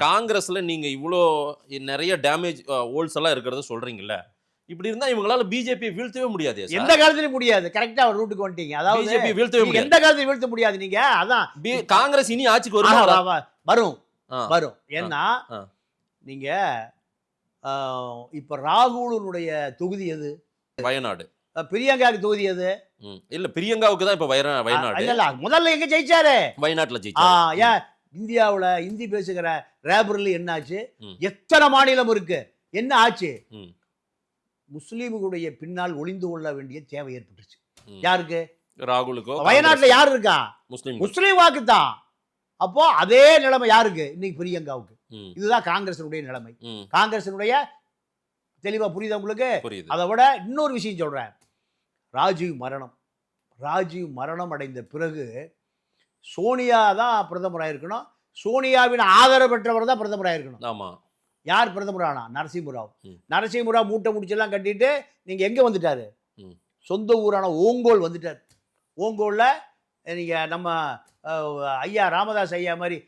காங்கிரஸ்ல நீங்க இவ்வளோ நிறைய டேமேஜ் ஹோல்ஸ் எல்லாம் இருக்கிறத சொல்றீங்கல்ல, இப்படி இருந்தா இவங்களால பிஜேபி வீழ்த்தவே முடியாது. எந்த காலத்திலும் முடியாது. கரெக்டா ஒரு ரூட்டுக்கு வந்துட்டீங்க. அதாவது பிஜேபி வீழ்த்தவே முடியாது. எந்த காலத்திலும் வீழ்த்த முடியாது. நீங்க அதான் காங்கிரஸ் இனி ஆட்சிக்கு வரும் வரும். ஏன்னா நீங்க இப்ப ராகுலுடைய தொகுதி எது? வயநாடு. பிரியங்காவுக்கு தொகுதி எது? இல்ல பிரியங்காவுக்கு தான் இப்ப வயநாடு. இல்ல முதல்ல எங்க ஜெயிச்சாரு? வயநாட்டுல ஜெயிச்சாரு. ஏன் இந்தியாவுல ஹிந்தி பேசுகிற ரேபர்லி என்ன ஆச்சு? எத்தனை மாநிலம் இருக்கு, என்ன ஆச்சு? முஸ்லீம்களுடைய பின்னால் ஒளிந்து கொள்ள வேண்டிய தேவை ஏற்பட்டுச்சு. யாருக்கு? ராகுலுக்கோ. வயநாட்டுல யாரு இருக்கா? முஸ்லீம் வாக்கு தான். அப்போ அதே நிலைமை யாருக்கு? இன்னைக்கு பிரியங்காவுக்கு. இதுதான் காங்கிரசினுடைய நிலைமை. காங்கிரசினுடைய தெளிவா புரியுதா உங்களுக்கு? அதை விட இன்னொரு விஷயம் சொல்றேன். ராஜீவ் மரணம் அடைந்த பிறகு சோனியா தான் பிரதமராக இருக்கணும். சோனியாவின் ஆதரவு பெற்றவர் தான் பிரதமராக இருக்கணும். ஆமா. யார் பிரதமர் ஆனா? நரசிம்மராவ் மூட்டை முடிச்செல்லாம் கட்டிட்டு நீங்க எங்க வந்துட்டாரு? சொந்த ஊரான ஓங்கோல் வந்துட்டார். ஓங்கோல்ல நீங்க நம்ம ஐயா ராமதாஸ் ஐயா மாதிரி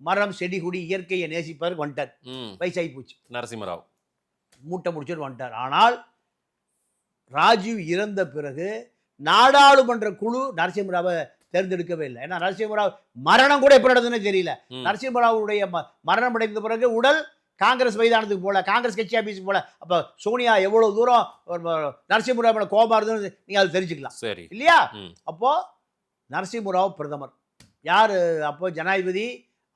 மரம் செடி கொடி இயற்கையை நேசிப்பதற்கு வந்துட்டார். வயசாகி போச்சு. நரசிம்மராவ் மூட்டை முடிச்சுட்டு வந்துட்டார். ஆனால் ராஜீவ் இறந்த பிறகு நாடாளுமன்ற குழு நரசிம்மராவை தேர்ந்தெடுக்கவே இல்லை. ஏன்னா நரசிம்மராவ் மரணம் கூட எப்படி நடந்ததுன்னு தெரியல. நரசிம்மராவுடைய மரணம் அடைந்த பிறகு உடல் காங்கிரஸ் மைதானத்துக்கு போல, காங்கிரஸ் கட்சி ஆபீஸுக்கு போல. அப்ப சோனியா எவ்வளவு தூரம் நரசிம்மராவ் கோபமா இருந்ததுன்னு நீங்க அதை தெரிஞ்சுக்கலாம். சரி இல்லையா? அப்போ நரசிம்மராவ் பிரதமர். யாரு அப்போ ஜனாதிபதி?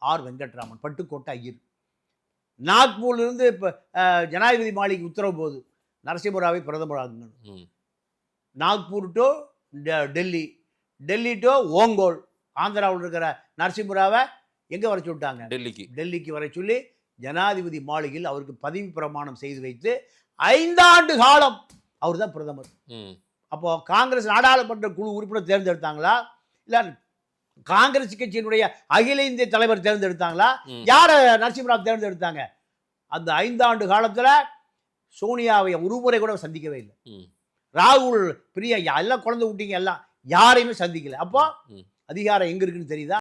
ஆர் வெங்கட்ராமன், பட்டுக்கோட்டை ஐயர். நாக்பூர்ல இருந்து இப்ப ஜனாதிபதி மாளிகை உத்தரவு போகுது, நரசிம்மராவை பிரதமராக. Nagpur to Delhi to Ongole. ஆந்திராவில் இருக்கிற நரசிம்மராவை எங்க வர சொல்லிட்டாங்க? டெல்லிக்கு வர சொல்லி ஜனாதிபதி மாளிகையில் அவருக்கு பதவி பிரமாணம் செய்து வைத்து 5 ஆண்டு காலம் அவர் தான் பிரதமர். அப்போ காங்கிரஸ் நாடாளுமன்ற குழு உறுப்பினர் தேர்ந்தெடுத்தாங்களா, இல்ல காங்கிரஸ் கட்சியினுடைய அகில இந்திய தலைவர் தேர்ந்தெடுத்தாங்களா? யார நரசிம்மராவ் தேர்ந்தெடுத்தாங்க? அந்த 5 ஆண்டு காலத்துல சோனியாவை ஒருமுறை கூட சந்திக்கவே இல்லை. ராகுல் பிரியா எல்லாம் குழந்தை விட்டீங்க, எல்லாம் யாரையுமே சந்திக்கல. அப்போ அதிகாரம் எங்க இருக்குன்னு தெரியுதா?